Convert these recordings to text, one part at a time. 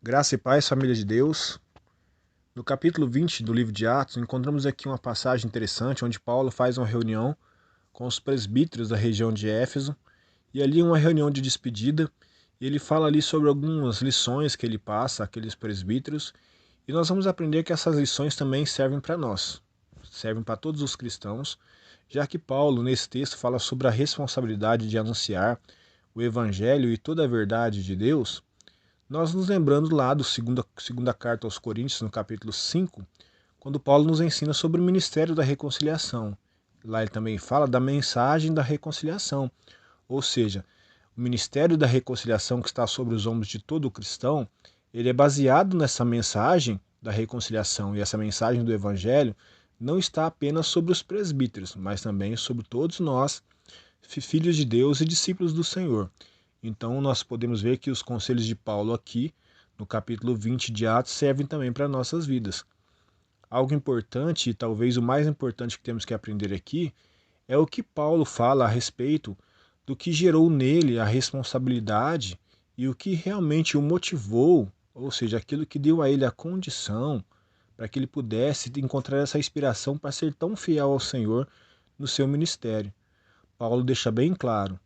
Graça e paz, família de Deus. No capítulo 20 do livro de Atos, encontramos aqui uma passagem interessante onde Paulo faz uma reunião com os presbíteros da região de Éfeso, e ali uma reunião de despedida, e ele fala ali sobre algumas lições que ele passa àqueles presbíteros, e nós vamos aprender que essas lições também servem para nós, servem para todos os cristãos, já que Paulo, nesse texto, fala sobre a responsabilidade de anunciar o evangelho e toda a verdade de Deus. Nós nos lembrando lá do segunda carta aos Coríntios, no capítulo 5, quando Paulo nos ensina sobre o ministério da reconciliação. Lá ele também fala da mensagem da reconciliação, ou seja, o ministério da reconciliação que está sobre os ombros de todo cristão, ele é baseado nessa mensagem da reconciliação, e essa mensagem do evangelho não está apenas sobre os presbíteros, mas também sobre todos nós, filhos de Deus e discípulos do Senhor. Então nós podemos ver que os conselhos de Paulo aqui, no capítulo 20 de Atos, servem também para nossas vidas. Algo importante, e talvez o mais importante que temos que aprender aqui, é o que Paulo fala a respeito do que gerou nele a responsabilidade e o que realmente o motivou, ou seja, aquilo que deu a ele a condição para que ele pudesse encontrar essa inspiração para ser tão fiel ao Senhor no seu ministério. Paulo deixa bem claro: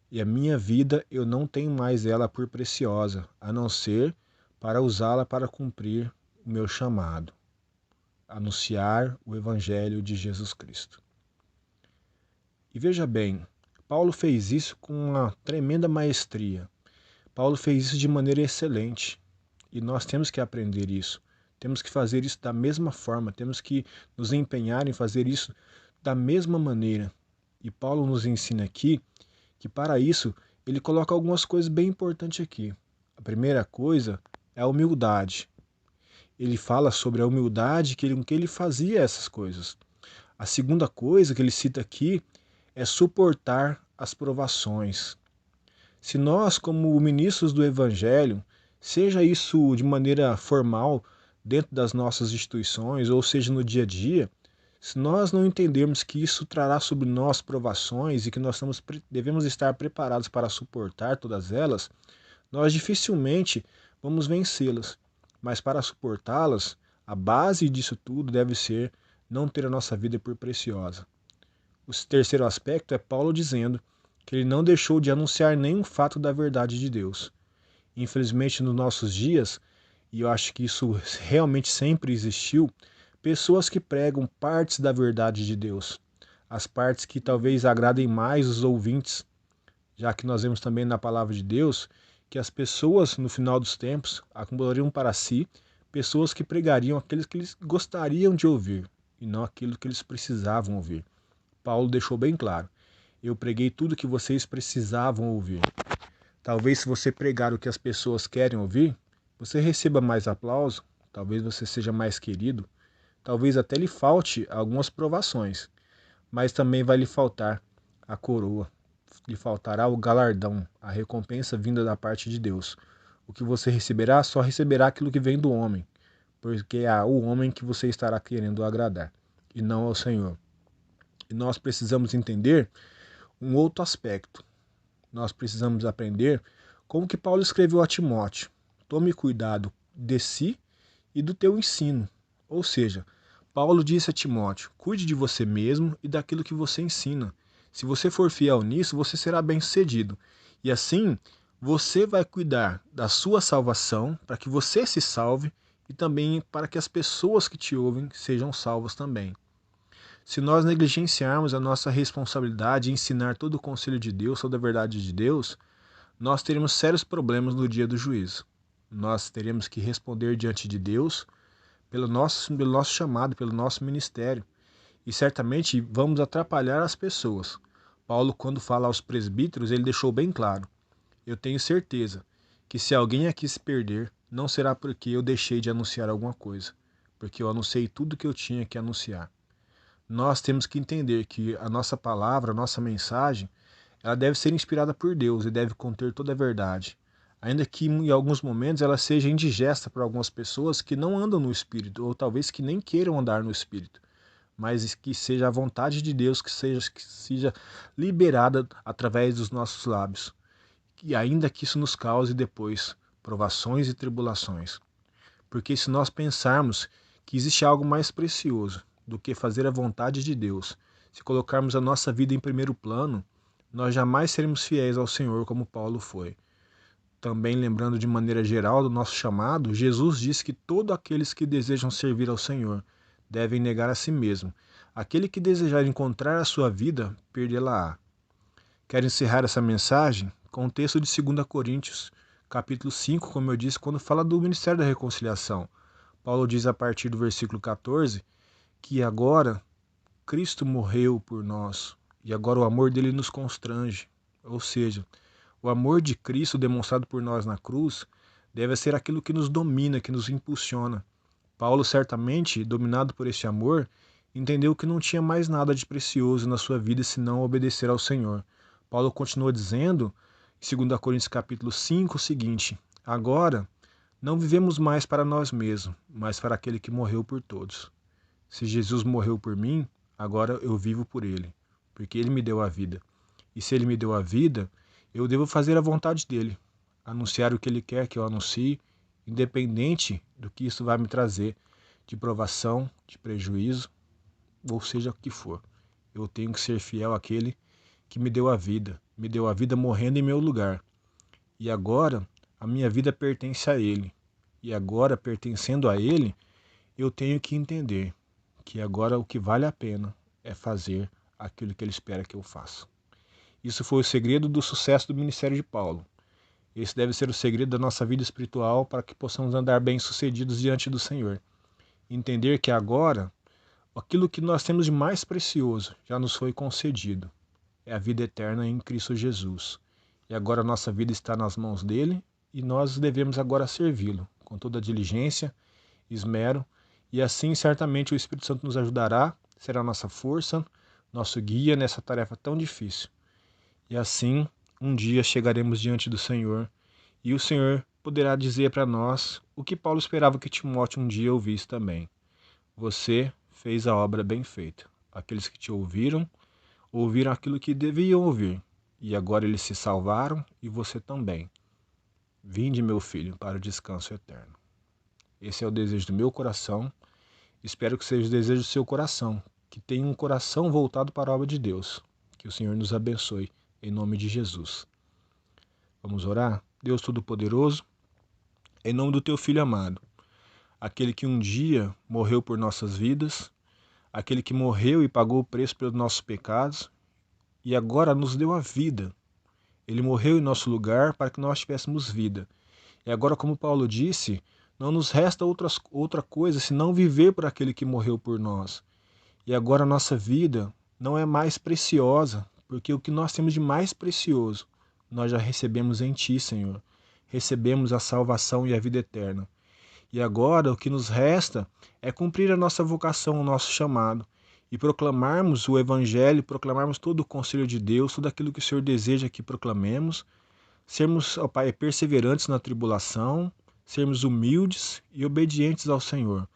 e a minha vida eu não tenho mais ela por preciosa, a não ser para usá-la para cumprir o meu chamado, anunciar o Evangelho de Jesus Cristo. E veja bem, Paulo fez isso com uma tremenda maestria. Paulo fez isso de maneira excelente. E nós temos que aprender isso. Temos que fazer isso da mesma forma, temos que nos empenhar em fazer isso da mesma maneira. E Paulo nos ensina aqui que para isso ele coloca algumas coisas bem importantes aqui. A primeira coisa é a humildade. Ele fala sobre a humildade com que ele fazia essas coisas. A segunda coisa que ele cita aqui é suportar as provações. Se nós, como ministros do Evangelho, seja isso de maneira formal, dentro das nossas instituições, ou seja no dia a dia, se nós não entendermos que isso trará sobre nós provações e que nós devemos estar preparados para suportar todas elas, nós dificilmente vamos vencê-las. Mas para suportá-las, a base disso tudo deve ser não ter a nossa vida por preciosa. O terceiro aspecto é Paulo dizendo que ele não deixou de anunciar nenhum fato da verdade de Deus. Infelizmente, nos nossos dias, e eu acho que isso realmente sempre existiu, pessoas que pregam partes da verdade de Deus, as partes que talvez agradem mais os ouvintes, já que nós vemos também na palavra de Deus que as pessoas no final dos tempos acumulariam para si pessoas que pregariam aqueles que eles gostariam de ouvir e não aquilo que eles precisavam ouvir. Paulo deixou bem claro: eu preguei tudo que vocês precisavam ouvir. Talvez se você pregar o que as pessoas querem ouvir, você receba mais aplauso, talvez você seja mais querido, talvez até lhe falte algumas provações, mas também vai lhe faltar a coroa, lhe faltará o galardão, a recompensa vinda da parte de Deus. O que você receberá, só receberá aquilo que vem do homem, porque é o homem que você estará querendo agradar, e não ao Senhor. E nós precisamos entender um outro aspecto. Nós precisamos aprender como que Paulo escreveu a Timóteo: tome cuidado de si e do teu ensino. Ou seja, Paulo disse a Timóteo: cuide de você mesmo e daquilo que você ensina. Se você for fiel nisso, você será bem-sucedido. E assim, você vai cuidar da sua salvação, para que você se salve e também para que as pessoas que te ouvem sejam salvas também. Se nós negligenciarmos a nossa responsabilidade em ensinar todo o conselho de Deus, toda a verdade de Deus, nós teremos sérios problemas no dia do juízo. Nós teremos que responder diante de Deus pelo nosso chamado, pelo nosso ministério. E certamente vamos atrapalhar as pessoas. Paulo, quando fala aos presbíteros, ele deixou bem claro: eu tenho certeza que se alguém aqui se perder, não será porque eu deixei de anunciar alguma coisa, porque eu anunciei tudo que eu tinha que anunciar. Nós temos que entender que a nossa palavra, a nossa mensagem, ela deve ser inspirada por Deus e deve conter toda a verdade. Ainda que em alguns momentos ela seja indigesta para algumas pessoas que não andam no Espírito, ou talvez que nem queiram andar no Espírito, mas que seja a vontade de Deus que seja liberada através dos nossos lábios. E ainda que isso nos cause depois provações e tribulações. Porque se nós pensarmos que existe algo mais precioso do que fazer a vontade de Deus, se colocarmos a nossa vida em primeiro plano, nós jamais seremos fiéis ao Senhor como Paulo foi. Também lembrando de maneira geral do nosso chamado, Jesus disse que todos aqueles que desejam servir ao Senhor devem negar a si mesmo. Aquele que desejar encontrar a sua vida, perdê-la-á. Quero encerrar essa mensagem com o texto de 2 Coríntios, capítulo 5, como eu disse, quando fala do ministério da reconciliação. Paulo diz a partir do versículo 14 que agora Cristo morreu por nós e agora o amor dele nos constrange. Ou seja, o amor de Cristo demonstrado por nós na cruz deve ser aquilo que nos domina, que nos impulsiona. Paulo, certamente, dominado por este amor, entendeu que não tinha mais nada de precioso na sua vida senão obedecer ao Senhor. Paulo continua dizendo, em 2 Coríntios capítulo 5, o seguinte: agora não vivemos mais para nós mesmos, mas para aquele que morreu por todos. Se Jesus morreu por mim, agora eu vivo por ele, porque ele me deu a vida. E se ele me deu a vida, eu devo fazer a vontade dele, anunciar o que ele quer que eu anuncie, independente do que isso vai me trazer, de provação, de prejuízo, ou seja o que for. Eu tenho que ser fiel àquele que me deu a vida morrendo em meu lugar. E agora a minha vida pertence a ele. E agora, pertencendo a ele, eu tenho que entender que agora o que vale a pena é fazer aquilo que ele espera que eu faça. Isso foi o segredo do sucesso do ministério de Paulo. Esse deve ser o segredo da nossa vida espiritual para que possamos andar bem-sucedidos diante do Senhor. Entender que agora, aquilo que nós temos de mais precioso já nos foi concedido. É a vida eterna em Cristo Jesus. E agora a nossa vida está nas mãos dele e nós devemos agora servi-lo com toda diligência, esmero, e assim certamente o Espírito Santo nos ajudará, será nossa força, nosso guia nessa tarefa tão difícil. E assim, um dia chegaremos diante do Senhor e o Senhor poderá dizer para nós o que Paulo esperava que Timóteo um dia ouvisse também. Você fez a obra bem feita. Aqueles que te ouviram aquilo que deviam ouvir, e agora eles se salvaram e você também. Vinde, meu filho, para o descanso eterno. Esse é o desejo do meu coração. Espero que seja o desejo do seu coração, que tenha um coração voltado para a obra de Deus. Que o Senhor nos abençoe, em nome de Jesus. Vamos orar? Deus Todo-Poderoso, em nome do teu Filho amado, aquele que um dia morreu por nossas vidas, aquele que morreu e pagou o preço pelos nossos pecados, e agora nos deu a vida. Ele morreu em nosso lugar para que nós tivéssemos vida. E agora, como Paulo disse, não nos resta outra coisa senão viver por aquele que morreu por nós. E agora a nossa vida não é mais preciosa, porque o que nós temos de mais precioso, nós já recebemos em Ti, Senhor. Recebemos a salvação e a vida eterna. E agora o que nos resta é cumprir a nossa vocação, o nosso chamado, e proclamarmos o Evangelho, proclamarmos todo o conselho de Deus, tudo aquilo que o Senhor deseja que proclamemos, sermos, ó Pai, perseverantes na tribulação, sermos humildes e obedientes ao Senhor.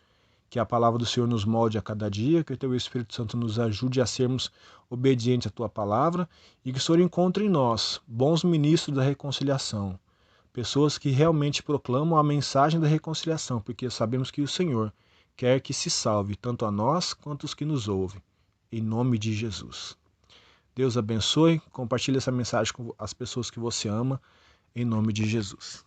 Que a palavra do Senhor nos molde a cada dia, que o Teu Espírito Santo nos ajude a sermos obedientes à Tua palavra e que o Senhor encontre em nós bons ministros da reconciliação, pessoas que realmente proclamam a mensagem da reconciliação, porque sabemos que o Senhor quer que se salve tanto a nós quanto os que nos ouvem. Em nome de Jesus. Deus abençoe, compartilhe essa mensagem com as pessoas que você ama, em nome de Jesus.